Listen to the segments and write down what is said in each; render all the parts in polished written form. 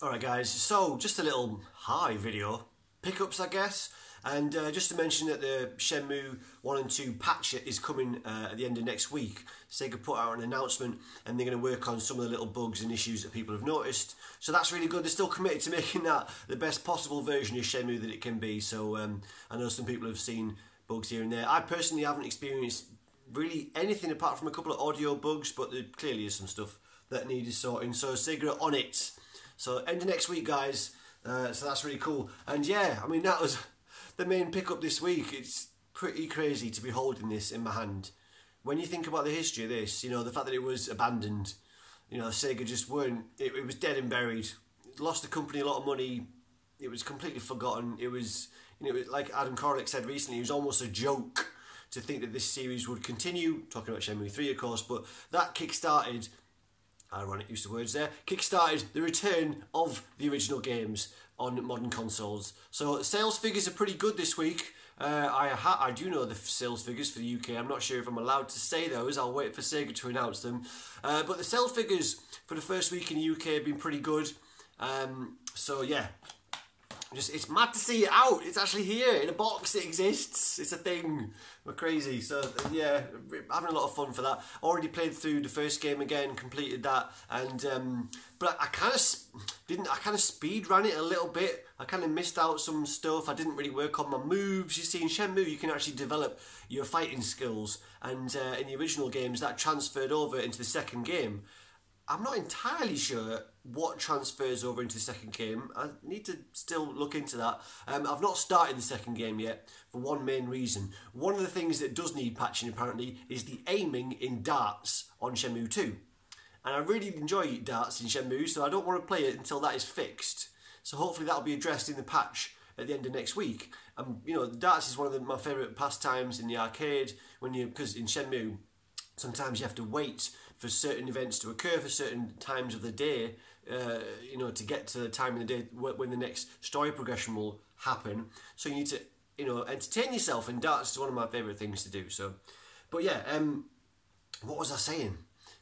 Alright guys, so just a little hi video, pickups I guess, and just to mention that the Shenmue 1 and 2 patch is coming at the end of next week. Sega put out an announcement and they're going to work on some of the little bugs and issues that people have noticed. So that's really good. They're still committed to making that the best possible version of Shenmue that it can be. So I know some people have seen bugs here and there. I personally haven't experienced really anything apart from a couple of audio bugs, but there clearly is some stuff that needed sorting. So Sega are on it. So end of next week, guys. So that's really cool. And yeah, I mean, that was the main pickup this week. It's pretty crazy to be holding this in my hand. When you think about the history of this, you know, the fact that it was abandoned, you know, Sega just weren't, it was dead and buried. It lost the company a lot of money. It was completely forgotten. It was, you know, like Adam Koralik said recently, it was almost a joke to think that this series would continue. Talking about Shenmue 3, of course, but that kick-started, ironic use of words there, kick-started the return of the original games on modern consoles. So sales figures are pretty good this week. I do know the sales figures for the UK. I'm not sure if I'm allowed to say those. I'll wait for Sega to announce them. But the sales figures for the first week in the UK have been pretty good. So yeah, it's mad to see it out. It's actually here in a box. It exists. It's a thing. We're crazy. So yeah, having a lot of fun for that. Already played through the first game again, completed that, and but I kind of speed ran it a little bit. I kind of missed out some stuff. I didn't really work on my moves. You see, in Shenmue, you can actually develop your fighting skills, and in the original games, that transferred over into the second game. I'm not entirely sure what transfers over into the second game. I need to still look into that. I've not started the second game yet for one main reason. One of the things that does need patching apparently is the aiming in darts on Shenmue 2. And I really enjoy darts in Shenmue, so I don't want to play it until that is fixed. So hopefully that'll be addressed in the patch at the end of next week. You know, darts is one of my favourite pastimes in the arcade, because in Shenmue, sometimes you have to wait for certain events to occur for certain times of the day, you know, to get to the time of the day when the next story progression will happen. So you need to, you know, entertain yourself, and darts is one of my favourite things to do. So, but yeah, what was I saying?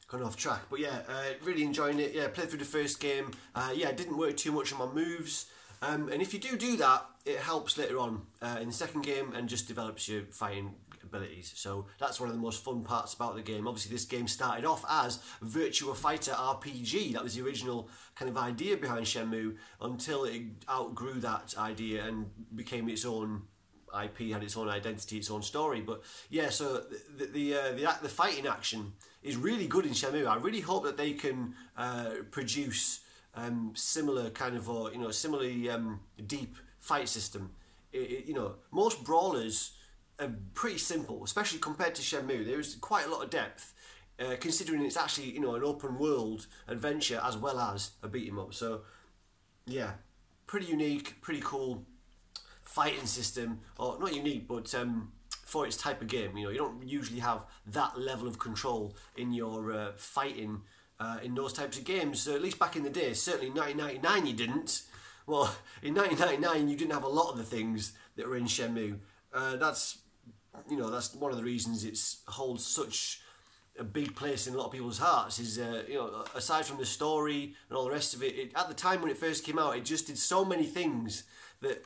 Gone off track. But yeah, really enjoying it. Yeah, played through the first game. Yeah, didn't work too much on my moves. And if you do that, it helps later on in the second game and just develops your fighting abilities. So that's one of the most fun parts about the game. Obviously, this game started off as Virtua Fighter RPG. That was the original kind of idea behind Shenmue, until it outgrew that idea and became its own IP, had its own identity, its own story. But yeah, so the fighting action is really good in Shenmue. I really hope that they can produce similar kind of, or you know, similarly deep fight system. You know, most brawlers are pretty simple, especially compared to Shenmue. There is quite a lot of depth, considering it's actually, you know, an open world adventure as well as a beat 'em up. So yeah, pretty unique, pretty cool fighting system, or not unique, but for its type of game. You know, you don't usually have that level of control in your fighting in those types of games. So at least back in the day, certainly in 1999 you didn't. Well, in 1999 you didn't have a lot of the things that were in Shenmue. That's, you know, that's one of the reasons it holds such a big place in a lot of people's hearts. Is you know, aside from the story and all the rest of it, at the time when it first came out, it just did so many things that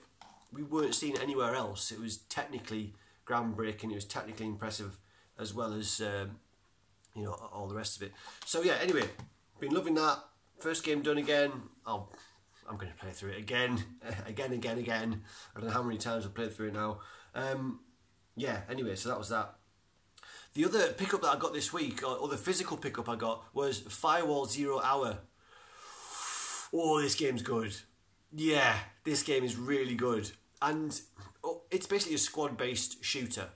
we weren't seeing anywhere else. It was technically groundbreaking. It was technically impressive, as well as you know, all the rest of it. So yeah, anyway, been loving that. First game done again. I'm going to play through it again. I don't know how many times I've played through it now. Yeah, anyway, so that was that. The other pickup that I got this week, or the physical pickup I got, was Firewall 0 Hour. Oh, this game's good. Yeah, this game is really good. And it's basically a squad-based shooter.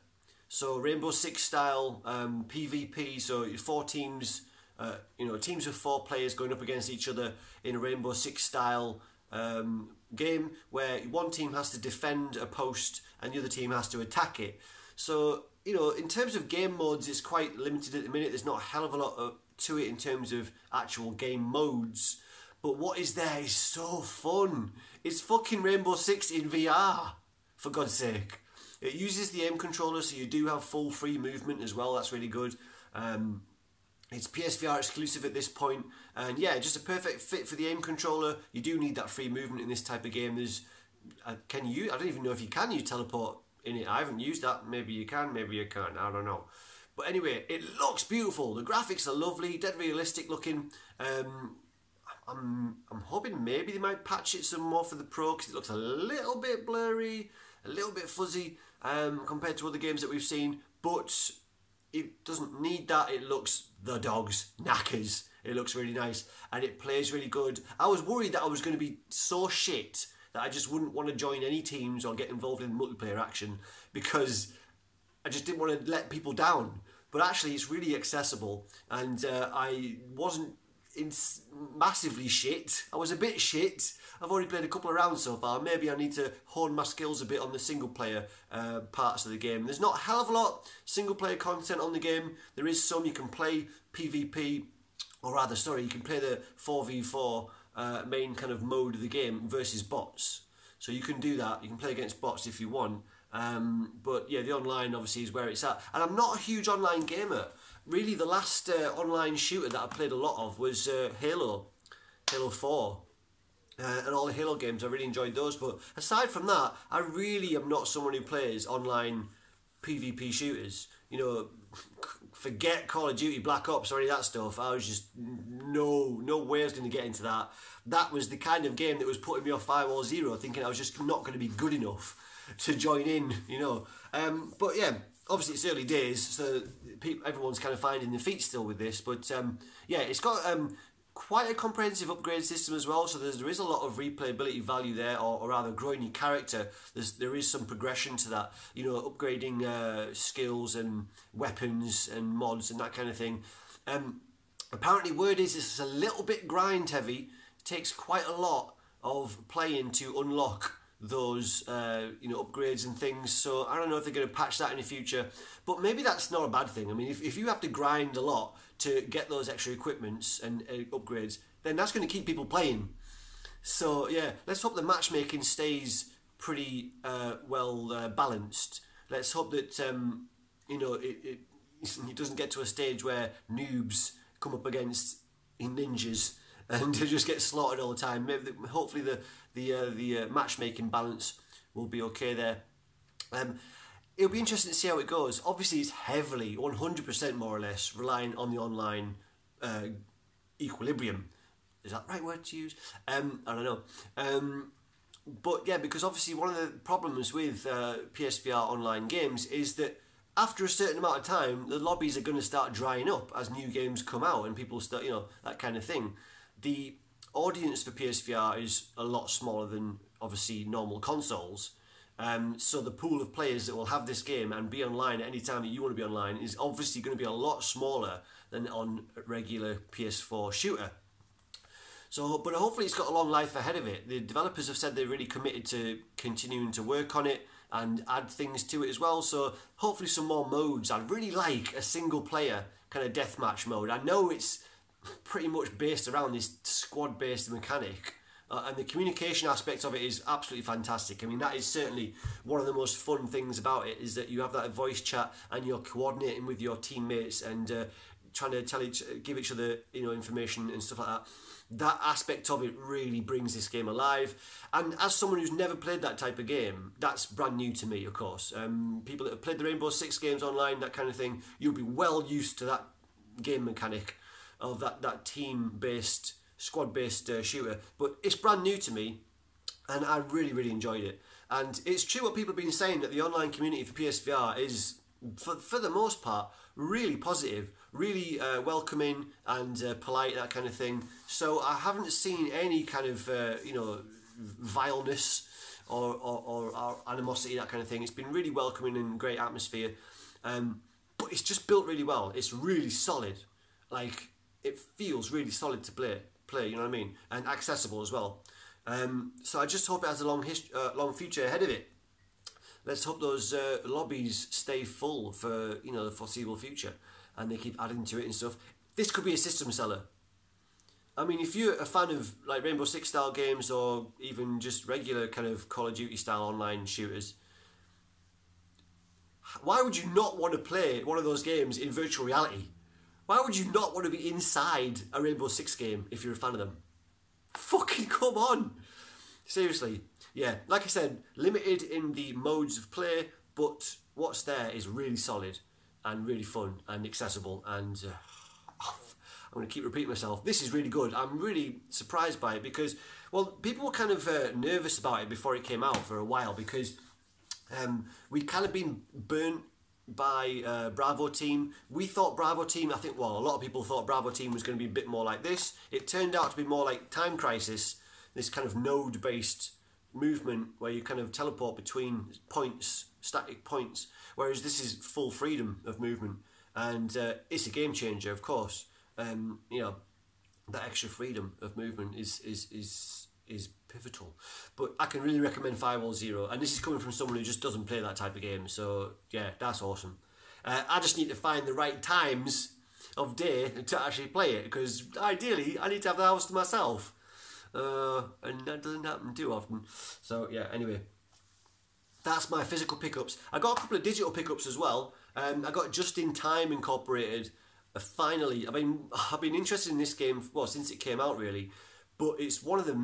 So Rainbow Six style PvP, so 4 teams, you know, teams of 4 players going up against each other in a Rainbow Six style game, where one team has to defend a post and the other team has to attack it. So, you know, in terms of game modes, it's quite limited at the minute. There's not a hell of a lot to it in terms of actual game modes. But what is there is so fun. It's fucking Rainbow Six in VR, for God's sake. It uses the aim controller, so you do have full free movement as well. That's really good. It's PSVR exclusive at this point, and yeah, just a perfect fit for the aim controller. You do need that free movement in this type of game. There's, can you? I don't even know if you can use teleport in it. I haven't used that. Maybe you can, maybe you can't. I don't know. But anyway, it looks beautiful. The graphics are lovely, dead realistic looking. I'm hoping maybe they might patch it some more for the Pro because it looks a little bit blurry, a little bit fuzzy compared to other games that we've seen. But it doesn't need that. It looks the dogs, knackers. It looks really nice and it plays really good. I was worried that I was going to be so shit that I just wouldn't want to join any teams or get involved in multiplayer action because I just didn't want to let people down. But actually it's really accessible, and I wasn't massively shit. I was a bit shit. I've already played a couple of rounds so far. Maybe I need to hone my skills a bit on the single player parts of the game. There's not a hell of a lot single player content on the game. There is some. You can play PvP, or rather, sorry, you can play the 4v4 main kind of mode of the game versus bots. So you can do that. You can play against bots if you want. But yeah, the online obviously is where it's at. And I'm not a huge online gamer. Really, the last online shooter that I played a lot of was Halo 4. And all the Halo games, I really enjoyed those. But aside from that, I really am not someone who plays online PvP shooters. You know, forget Call of Duty, Black Ops, or any of that stuff. I was just, no way I was going to get into that. That was the kind of game that was putting me off Firewall 0, thinking I was just not going to be good enough to join in, you know. But yeah, obviously it's early days, so everyone's kind of finding their feet still with this. But yeah, it's got quite a comprehensive upgrade system as well, so there is a lot of replayability value there, or rather growing your character. There is some progression to that, you know, upgrading skills and weapons and mods and that kind of thing. Apparently word is it's a little bit grind heavy. It takes quite a lot of playing to unlock those you know, upgrades and things. So I don't know if they're going to patch that in the future, but maybe that's not a bad thing. I mean, if you have to grind a lot to get those extra equipments and upgrades, then that's going to keep people playing. So yeah, let's hope the matchmaking stays pretty well balanced. Let's hope that you know, it doesn't get to a stage where noobs come up against ninjas and they just get slaughtered all the time. Maybe, hopefully the matchmaking balance will be okay there. It'll be interesting to see how it goes. Obviously, it's heavily, 100% more or less, relying on the online equilibrium. Is that the right word to use? I don't know. But yeah, because obviously one of the problems with PSVR online games is that after a certain amount of time, the lobbies are going to start drying up as new games come out and people start, you know, that kind of thing. The audience for PSVR is a lot smaller than obviously normal consoles. So the pool of players that will have this game and be online at any time that you want to be online is obviously going to be a lot smaller than on a regular PS4 shooter. So, but hopefully it's got a long life ahead of it. The developers have said they're really committed to continuing to work on it and add things to it as well. So hopefully some more modes. I'd really like a single player kind of deathmatch mode. I know it's pretty much based around this squad based mechanic, and the communication aspect of it is absolutely fantastic. I mean, that is certainly one of the most fun things about it, is that you have that voice chat and you're coordinating with your teammates and trying to give each other, you know, information and stuff like that. That aspect of it really brings this game alive, and as someone who's never played that type of game, that's brand new to me, of course. People that have played the Rainbow Six games online, that kind of thing, you'll be well used to that game mechanic of that team-based, squad-based shooter, but it's brand new to me, and I really enjoyed it. And it's true what people have been saying, that the online community for PSVR is, for the most part, really positive, really welcoming and polite, that kind of thing. So I haven't seen any kind of you know, vileness or animosity, that kind of thing. It's been really welcoming and great atmosphere, but it's just built really well. It's really solid, like it feels really solid to play, you know what I mean, and accessible as well. So I just hope it has a long future ahead of it. Let's hope those lobbies stay full for, you know, the foreseeable future, and they keep adding to it and stuff. This could be a system seller. I mean, if you're a fan of like Rainbow Six style games, or even just regular kind of Call of Duty style online shooters, why would you not want to play one of those games in virtual reality? Why would you not want to be inside a Rainbow Six game if you're a fan of them? Fucking come on! Seriously, yeah, like I said, limited in the modes of play, but what's there is really solid and really fun and accessible, and I'm going to keep repeating myself. This is really good. I'm really surprised by it because, well, people were kind of nervous about it before it came out for a while because we'd kind of been burnt by Bravo Team. We thought Bravo Team, I think, well, a lot of people thought Bravo Team was going to be a bit more like this. It turned out to be more like Time Crisis, this kind of node-based movement where you kind of teleport between points, static points, whereas this is full freedom of movement, and it's a game changer, of course. You know, that extra freedom of movement is pivotal. But I can really recommend Firewall Zero, and this is coming from someone who just doesn't play that type of game, so yeah, that's awesome. I just need to find the right times of day to actually play it, because ideally I need to have the house to myself. And that doesn't happen too often. So yeah, anyway, that's my physical pickups. I got a couple of digital pickups as well. I got Just in Time incorporated. Finally, I've been interested in this game, well, since it came out really, but it's one of the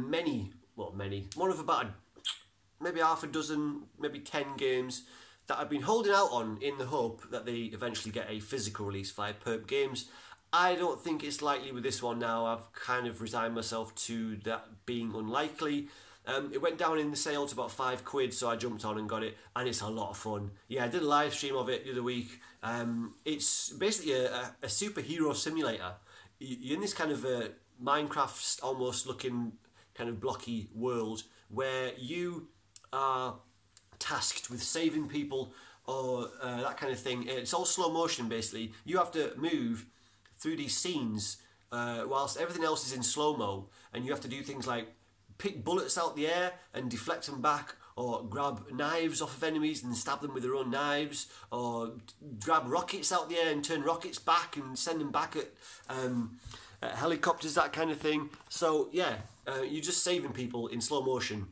one of about maybe half a dozen, maybe 10 games that I've been holding out on in the hope that they eventually get a physical release via Perp Games. I don't think it's likely with this one now. I've kind of resigned myself to that being unlikely. It went down in the sale to about £5, so I jumped on and got it, and it's a lot of fun. Yeah, I did a live stream of it the other week. It's basically a superhero simulator. You're in this kind of Minecraft almost looking kind of blocky world where you are tasked with saving people or that kind of thing. It's all slow motion basically. You have to move through these scenes whilst everything else is in slow-mo, and you have to do things like pick bullets out the air and deflect them back, or grab knives off of enemies and stab them with their own knives, or grab rockets out the air and turn rockets back and send them back at helicopters, that kind of thing. So yeah, you're just saving people in slow motion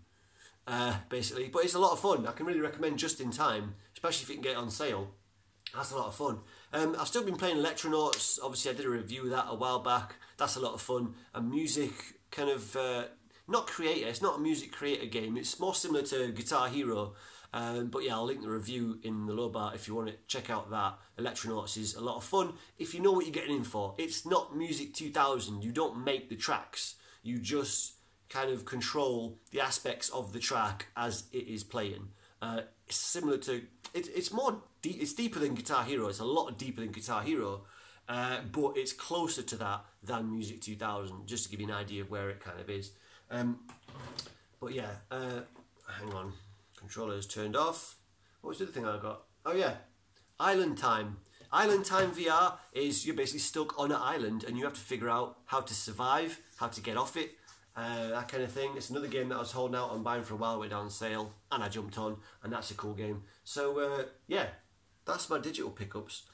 basically, but it's a lot of fun. I can really recommend Just in Time, especially if you can get it on sale. That's a lot of fun. I've still been playing Electronauts. Obviously I did a review of that a while back. That's a lot of fun. A music kind of not creator, it's not a music creator game, it's more similar to Guitar Hero, but yeah, I'll link the review in the low bar if you want to check out that. Electronauts is a lot of fun if you know what you're getting in for. It's not Music 2000, you don't make the tracks, you just kind of control the aspects of the track as it is playing. It's similar to, it's more deep, it's deeper than Guitar Hero, it's a lot deeper than Guitar Hero, but it's closer to that than Music 2000, just to give you an idea of where it kind of is. But yeah, hang on, controller's turned off. What was the other thing I got? Oh yeah, Island Time. Island Time VR is you're basically stuck on an island and you have to figure out how to survive, how to get off it, that kind of thing. It's another game that I was holding out on buying for a while, went down sale, and I jumped on, and that's a cool game. So yeah, that's my digital pickups.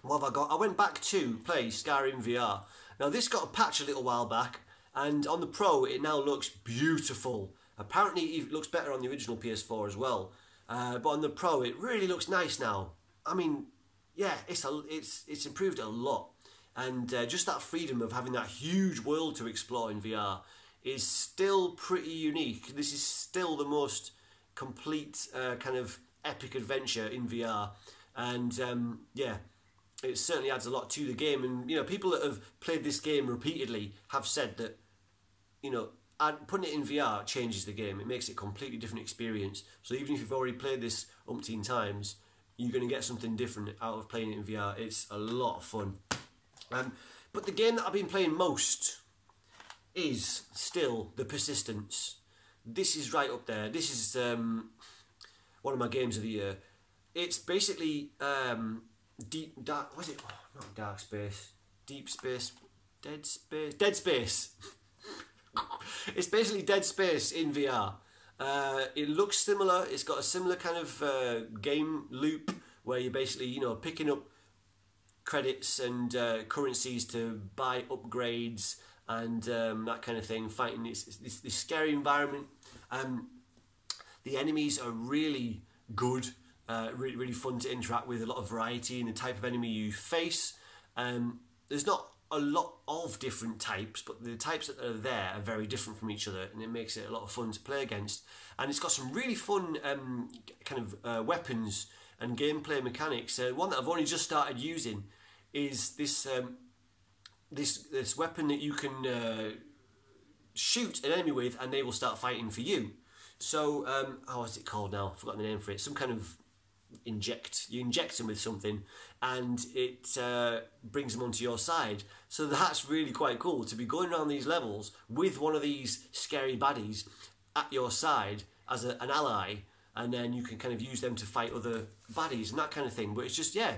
What have I got? I went back to play Skyrim VR. Now this got a patch a little while back, and on the Pro it now looks beautiful. Apparently it looks better on the original PS4 as well, but on the Pro it really looks nice now. I mean, yeah, it's improved a lot, and just that freedom of having that huge world to explore in VR is still pretty unique. This is still the most complete kind of epic adventure in VR, and yeah, it certainly adds a lot to the game. And you know, people that have played this game repeatedly have said that, you know, putting it in VR changes the game. It makes it a completely different experience. So even if you've already played this umpteen times, you're going to get something different out of playing it in VR. It's a lot of fun. But the game that I've been playing most is still The Persistence. This is right up there. This is one of my games of the year. It's basically dark. Was it? Oh, not Dark Space. Deep Space. Dead Space. Dead Space. It's basically Dead Space in VR. It looks similar. It's got a similar kind of game loop where you're basically, you know, picking up credits and currencies to buy upgrades and that kind of thing. Fighting this scary environment. The enemies are really good. Really fun to interact with. A lot of variety in the type of enemy you face. There's not a lot of different types, but the types that are there are very different from each other, and it makes it a lot of fun to play against. And it's got some really fun weapons and gameplay mechanics. One that I've only just started using is this this weapon that you can shoot an enemy with, and they will start fighting for you. So, how is it called now? I've forgotten the name for it. Some kind of you inject them with something, and it brings them onto your side. So that's really quite cool, to be going around these levels with one of these scary baddies at your side as an ally, and then you can kind of use them to fight other baddies and that kind of thing. But it's just, yeah,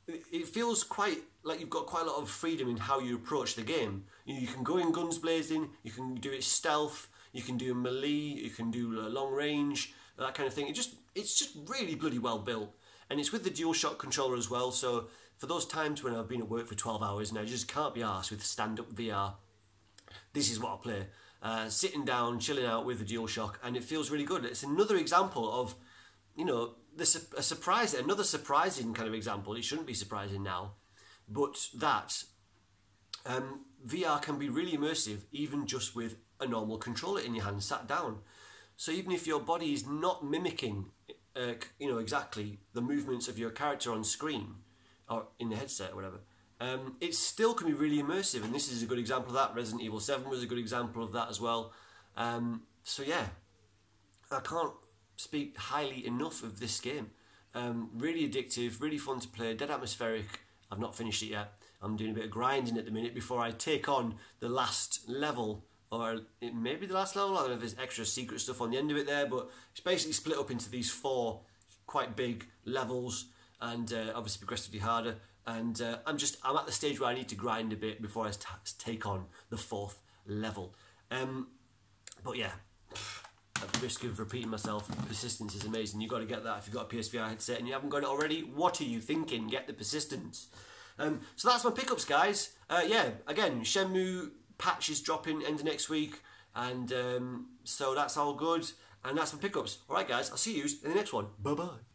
it feels quite like you've got quite a lot of freedom in how you approach the game. You can go in guns blazing, you can do it stealth, you can do melee, you can do long range, that kind of thing. It's just really bloody well built, and it's with the DualShock controller as well. So for those times when I've been at work for 12 hours and I just can't be arsed with stand-up VR, this is what I play. Sitting down, chilling out with the DualShock, and it feels really good. It's another example of, you know, another surprising kind of example. It shouldn't be surprising now, but that VR can be really immersive, even just with a normal controller in your hand, sat down. So even if your body is not mimicking, exactly the movements of your character on screen or in the headset or whatever, it still can be really immersive. And this is a good example of that. Resident Evil 7 was a good example of that as well. So yeah, I can't speak highly enough of this game. Really addictive, really fun to play, dead atmospheric. I've not finished it yet. I'm doing a bit of grinding at the minute before I take on the last level, or it may be the last level. I don't know if there's extra secret stuff on the end of it there, but it's basically split up into these 4 quite big levels, and obviously progressively harder. And I'm at the stage where I need to grind a bit before I take on the 4th level. But yeah, at the risk of repeating myself, persistence is amazing. You've got to get that if you've got a PSVR headset and you haven't got it already. What are you thinking? Get the persistence. So that's my pickups, guys. Yeah, again, Shenmue patch is dropping end of next week, and so that's all good, and that's my pickups. Alright guys, I'll see you in the next one. Bye bye.